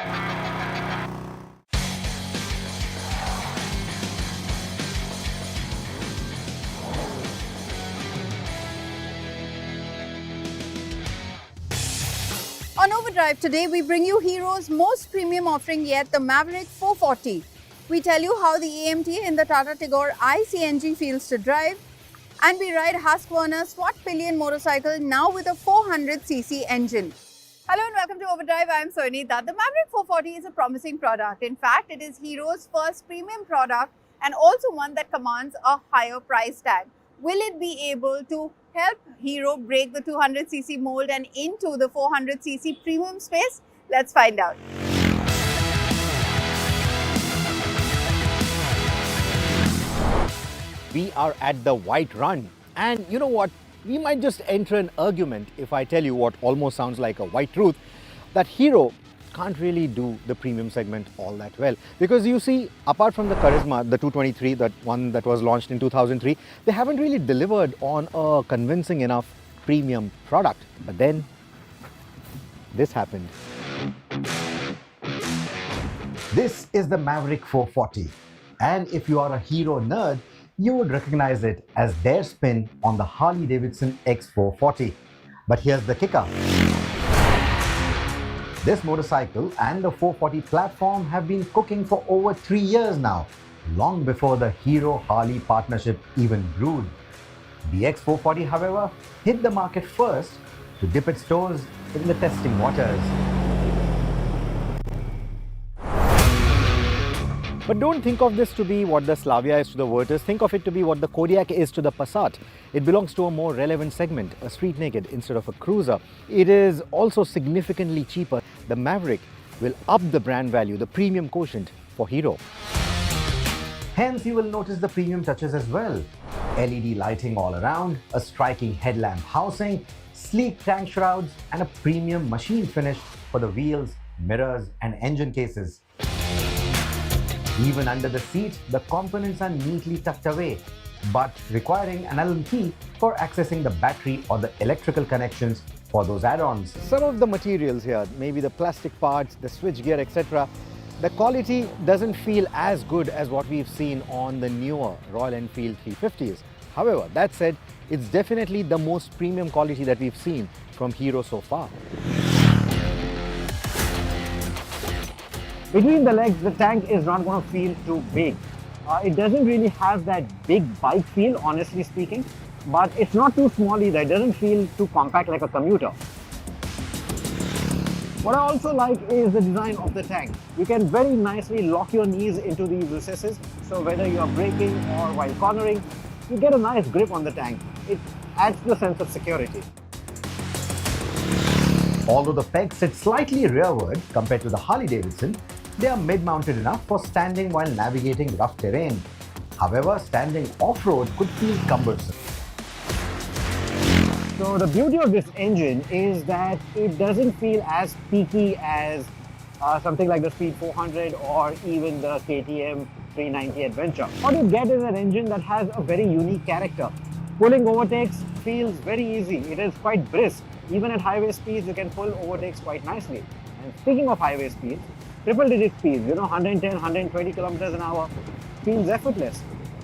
On Overdrive today, we bring you Hero's most premium offering yet, the Maverick 440. We tell you how the AMT in the Tata Tigor iCNG feels to drive, and we ride Husqvarna SWAT Pillion motorcycle now with a 400cc engine. Hello and welcome to Overdrive. I am Soini Dutt. The Maverick 440 is a promising product. In fact, it is Hero's first premium product and also one that commands a higher price tag. Will it be able to help Hero break the 200cc mold and into the 400cc premium space? Let's find out. We are at the White Run, and you know what? We might just enter an argument if I tell you what almost sounds like a white truth, that Hero can't really do the premium segment all that well. Because you see, apart from the Charisma, the 223, that one that was launched in 2003, they haven't really delivered on a convincing enough premium product. But then, this happened. This is the Maverick 440, and if you are a Hero nerd, you would recognize it as their spin on the Harley-Davidson X440. But here's the kicker. This motorcycle and the 440 platform have been cooking for over 3 years now, long before the Hero-Harley partnership even brewed. The X440, however, hit the market first to dip its toes in the testing waters. But don't think of this to be what the Slavia is to the Virtus. Think of it to be what the Kodiaq is to the Passat. It belongs to a more relevant segment, a street naked instead of a cruiser. It is also significantly cheaper. The Maverick will up the brand value, the premium quotient for Hero. Hence, you will notice the premium touches as well. LED lighting all around, a striking headlamp housing, sleek tank shrouds, and a premium machine finish for the wheels, mirrors, and engine cases. Even under the seat, the components are neatly tucked away, but requiring an Allen key for accessing the battery or the electrical connections for those add-ons. Some of the materials here, maybe the plastic parts, the switchgear, etc., the quality doesn't feel as good as what we've seen on the newer Royal Enfield 350s. However, that said, it's definitely the most premium quality that we've seen from Hero so far. Between the legs, the tank is not going to feel too big. It doesn't really have that big bike feel, honestly speaking, but it's not too small either. It doesn't feel too compact like a commuter. What I also like is the design of the tank. You can very nicely lock your knees into these recesses, so whether you are braking or while cornering, you get a nice grip on the tank. It adds the sense of security. Although the pegs sit slightly rearward compared to the Harley-Davidson, they are mid-mounted enough for standing while navigating rough terrain. However, standing off-road could feel cumbersome. So the beauty of this engine is that it doesn't feel as peaky as something like the Speed 400 or even the KTM 390 Adventure. What you get is an engine that has a very unique character. Pulling overtakes feels very easy. It is quite brisk. Even at highway speeds, you can pull overtakes quite nicely. And speaking of highway speeds, triple-digit speeds, 110, 120 kilometers an hour, feels effortless.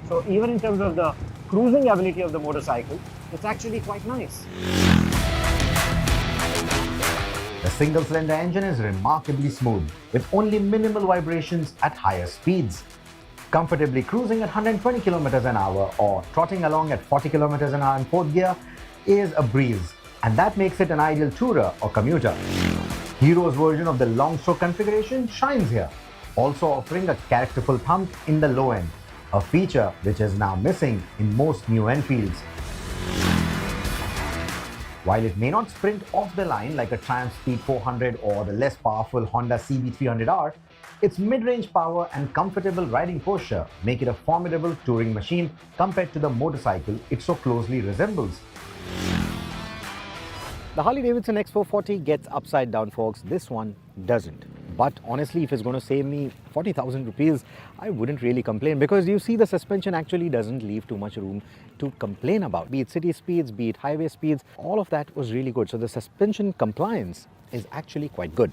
So even in terms of the cruising ability of the motorcycle, it's actually quite nice. The single-cylinder engine is remarkably smooth, with only minimal vibrations at higher speeds. Comfortably cruising at 120 kilometers an hour or trotting along at 40 kilometers an hour in fourth gear is a breeze, and that makes it an ideal tourer or commuter. Hero's version of the long stroke configuration shines here, also offering a characterful pump in the low end, a feature which is now missing in most new Enfields. While it may not sprint off the line like a Triumph Speed 400 or the less powerful Honda CB300R, its mid-range power and comfortable riding posture make it a formidable touring machine compared to the motorcycle it so closely resembles. The Harley-Davidson X440 gets upside down, folks. This one doesn't. But honestly, if it's going to save me 40,000 rupees, I wouldn't really complain, because you see the suspension actually doesn't leave too much room to complain about. Be it city speeds, be it highway speeds, all of that was really good. So the suspension compliance is actually quite good.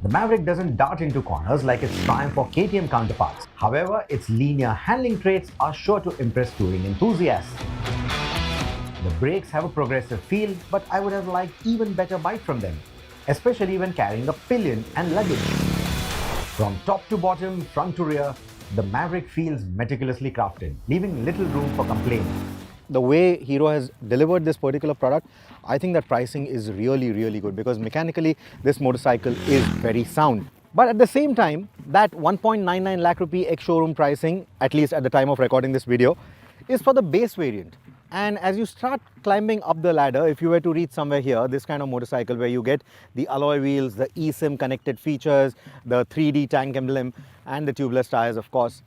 The Maverick doesn't dart into corners like its Triumph or KTM counterparts. However, its linear handling traits are sure to impress touring enthusiasts. The brakes have a progressive feel, but I would have liked even better bite from them, especially when carrying a pillion and luggage. From top to bottom, front to rear, the Maverick feels meticulously crafted, leaving little room for complaint. The way Hero has delivered this particular product, I think that pricing is really, really good because mechanically this motorcycle is very sound. But at the same time, that 1.99 lakh rupee ex-showroom pricing, at least at the time of recording this video, is for the base variant. And as you start climbing up the ladder, if you were to reach somewhere here, this kind of motorcycle where you get the alloy wheels, the eSIM connected features, the 3D tank emblem and the tubeless tires, of course.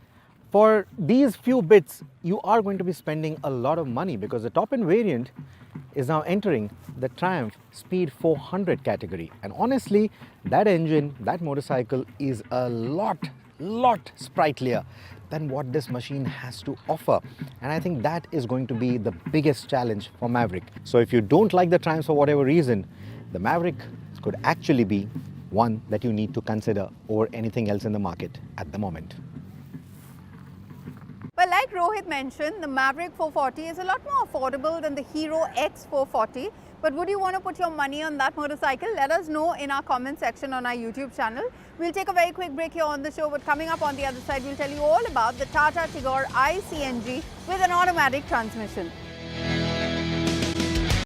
For these few bits, you are going to be spending a lot of money because the top-end variant is now entering the Triumph Speed 400 category. And honestly, that engine, that motorcycle is a lot sprightlier than what this machine has to offer. And I think that is going to be the biggest challenge for Maverick. So if you don't like the Triumphs for whatever reason, the Maverick could actually be one that you need to consider over anything else in the market at the moment. Well, like Rohit mentioned, the Maverick 440 is a lot more affordable than the Hero X 440. But would you want to put your money on that motorcycle? Let us know in our comment section on our YouTube channel. We'll take a very quick break here on the show, but coming up on the other side, we'll tell you all about the Tata Tigor iCNG with an automatic transmission.